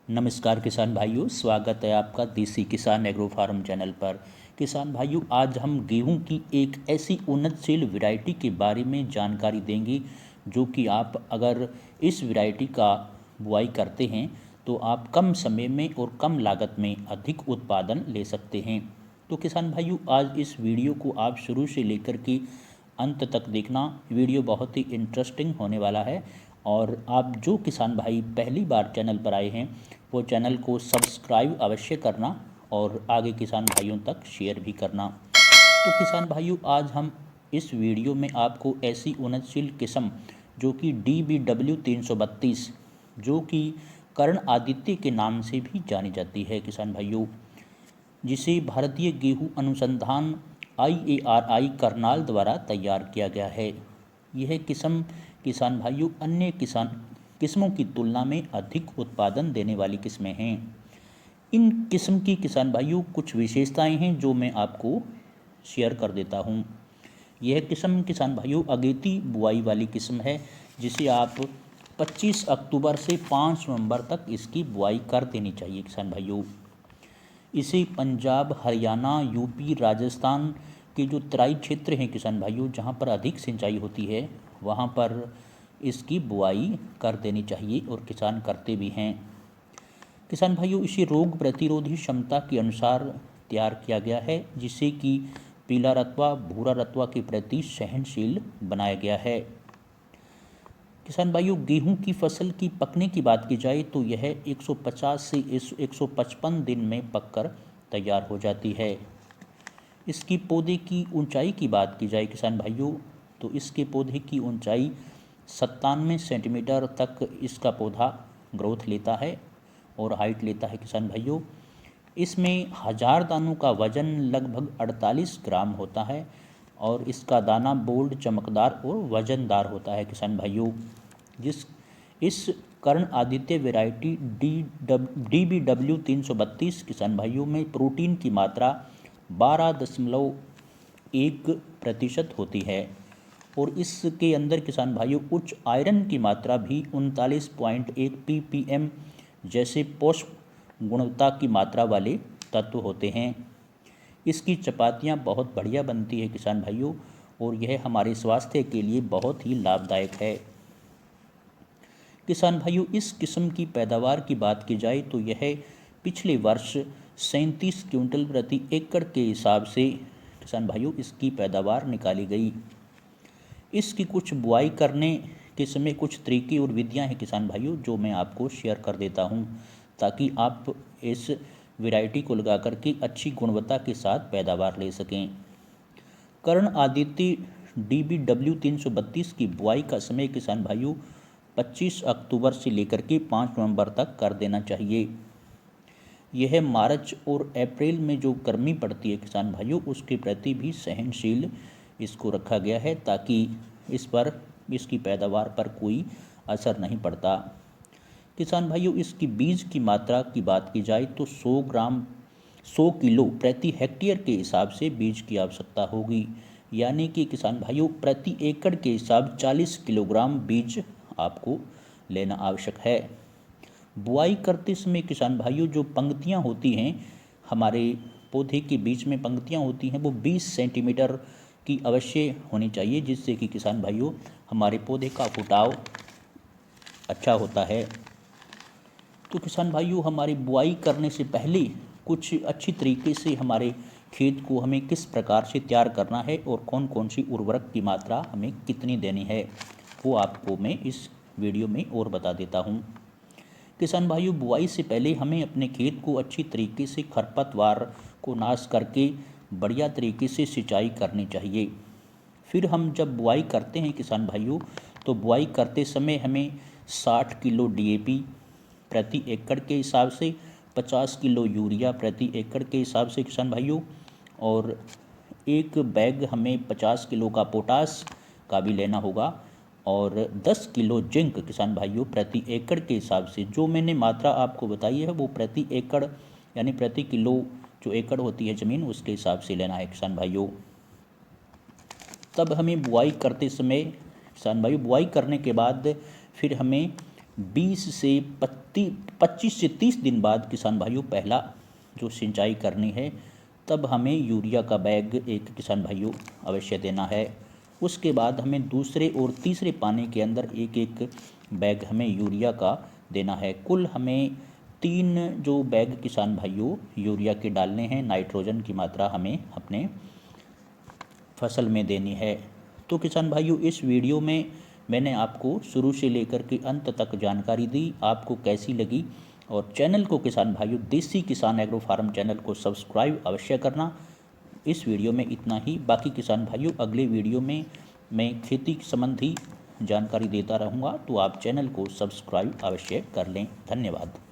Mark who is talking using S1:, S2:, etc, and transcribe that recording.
S1: नमस्कार किसान भाइयों, स्वागत है आपका देसी किसान एग्रो फार्म चैनल पर। किसान भाइयों, आज हम गेहूं की एक ऐसी उन्नतशील वैरायटी के बारे में जानकारी देंगे जो कि आप अगर इस वैरायटी का बुआई करते हैं तो आप कम समय में और कम लागत में अधिक उत्पादन ले सकते हैं। तो किसान भाइयों, आज इस वीडियो को आप शुरू से लेकर के अंत तक देखना। वीडियो बहुत ही इंटरेस्टिंग होने वाला है और आप जो किसान भाई पहली बार चैनल पर आए हैं वो चैनल को सब्सक्राइब अवश्य करना और आगे किसान भाइयों तक शेयर भी करना। तो किसान भाइयों, आज हम इस वीडियो में आपको ऐसी उन्नतशील किस्म जो कि DBW 332 जो कि कर्ण आदित्य के नाम से भी जानी जाती है किसान भाइयों, जिसे भारतीय गेहूं अनुसंधान IARI करनाल द्वारा तैयार किया गया है। यह किस्म किसान भाइयों अन्य किस्मों की तुलना में अधिक उत्पादन देने वाली किस्में हैं। इन किस्म की किसान भाइयों कुछ विशेषताएं हैं जो मैं आपको शेयर कर देता हूं। यह किस्म किसान भाइयों अगेती बुआई वाली किस्म है, जिसे आप 25 अक्टूबर से 5 नवंबर तक इसकी बुआई कर देनी चाहिए किसान भाइयों। इसे पंजाब, हरियाणा, यूपी, राजस्थान के जो तराई क्षेत्र हैं किसान भाइयों, जहाँ पर अधिक सिंचाई होती है, वहाँ पर इसकी बुआई कर देनी चाहिए और किसान करते भी हैं। किसान भाइयों, इसे रोग प्रतिरोधी क्षमता के अनुसार तैयार किया गया है, जिसे कि पीला रतवा, भूरा रतवा के प्रति सहनशील बनाया गया है। किसान भाइयों, गेहूं की फसल की पकने की बात की जाए तो यह 150 से 155 दिन में पककर तैयार हो जाती है। इसकी पौधे की ऊंचाई की बात की जाए किसान भाइयों, तो इसके पौधे की ऊंचाई 97 सेंटीमीटर तक इसका पौधा ग्रोथ लेता है और हाइट लेता है किसान भाइयों। इसमें 1000 दानों का वजन लगभग 48 ग्राम होता है और इसका दाना बोल्ड, चमकदार और वजनदार होता है किसान भाइयों। इस कर्ण आदित्य वैरायटी DBW 332 किसान भाइयों में प्रोटीन की मात्रा 12.1% होती है और इसके अंदर किसान भाइयों उच्च आयरन की मात्रा भी 39.1 ppm जैसे पोषक गुणवत्ता की मात्रा वाले तत्व होते हैं। इसकी चपातियाँ बहुत बढ़िया बनती है किसान भाइयों और यह हमारे स्वास्थ्य के लिए बहुत ही लाभदायक है। किसान भाइयों, इस किस्म की पैदावार की बात की जाए तो यह पिछले वर्ष 37 क्विंटल प्रति एकड़ के हिसाब से किसान भाइयों इसकी पैदावार निकाली गई। इसकी कुछ बुआई करने के समय कुछ तरीके और विधियां हैं किसान भाइयों, जो मैं आपको शेयर कर देता हूं, ताकि आप इस वैरायटी को लगा करके अच्छी गुणवत्ता के साथ पैदावार ले सकें। कर्ण आदित्य DBW 332 की बुआई का समय किसान भाइयों 25 अक्टूबर से लेकर के 5 नवंबर तक कर देना चाहिए। यह मार्च और अप्रैल में जो गर्मी पड़ती है किसान भाइयों, उसके प्रति भी सहनशील इसको रखा गया है, ताकि इस पर इसकी पैदावार पर कोई असर नहीं पड़ता। किसान भाइयों, इसकी बीज की मात्रा की बात की जाए तो 100 किलो प्रति हेक्टेयर के हिसाब से बीज की आवश्यकता होगी, यानी कि किसान भाइयों प्रति एकड़ के हिसाब 40 किलोग्राम बीज आपको लेना आवश्यक है। बुआई करते समय किसान भाइयों जो पंक्तियां होती हैं, हमारे पौधे के बीच में पंक्तियां होती हैं, वो 20 सेंटीमीटर की अवश्य होनी चाहिए, जिससे कि किसान भाइयों हमारे पौधे का फुटाव अच्छा होता है। तो किसान भाइयों, हमारी बुआई करने से पहले कुछ अच्छी तरीके से हमारे खेत को हमें किस प्रकार से तैयार करना है और कौन कौन सी उर्वरक की मात्रा हमें कितनी देनी है, वो आपको मैं इस वीडियो में और बता देता हूँ। किसान भाइयों, बुआई से पहले हमें अपने खेत को अच्छी तरीके से खरपतवार को नाश करके बढ़िया तरीके से सिंचाई करनी चाहिए। फिर हम जब बुआई करते हैं किसान भाइयों, तो बुआई करते समय हमें 60 किलो DAP प्रति एकड़ के हिसाब से, 50 किलो यूरिया प्रति एकड़ के हिसाब से किसान भाइयों, और एक बैग हमें 50 किलो का पोटास का भी लेना होगा और 10 किलो जिंक किसान भाइयों प्रति एकड़ के हिसाब से। जो मैंने मात्रा आपको बताई है वो प्रति एकड़ यानी प्रति किलो जो एकड़ होती है ज़मीन, उसके हिसाब से लेना है किसान भाइयों। तब हमें बुआई करते समय किसान भाइयों बुआई करने के बाद फिर हमें 20 से 25 से 30 दिन बाद किसान भाइयों पहला जो सिंचाई करनी है, तब हमें यूरिया का बैग एक किसान भाइयों अवश्य देना है। उसके बाद हमें दूसरे और तीसरे पानी के अंदर एक एक बैग हमें यूरिया का देना है। कुल हमें 3 जो बैग किसान भाइयों यूरिया के डालने हैं। नाइट्रोजन की मात्रा हमें अपने फसल में देनी है। तो किसान भाइयों, इस वीडियो में मैंने आपको शुरू से लेकर के अंत तक जानकारी दी। आपको कैसी लगी? और चैनल को किसान भाइयों, देसी किसान एग्रो फार्म चैनल को सब्सक्राइब अवश्य करना। इस वीडियो में इतना ही। बाकी किसान भाइयों, अगले वीडियो में मैं खेती संबंधी जानकारी देता रहूँगा, तो आप चैनल को सब्सक्राइब अवश्य कर लें। धन्यवाद।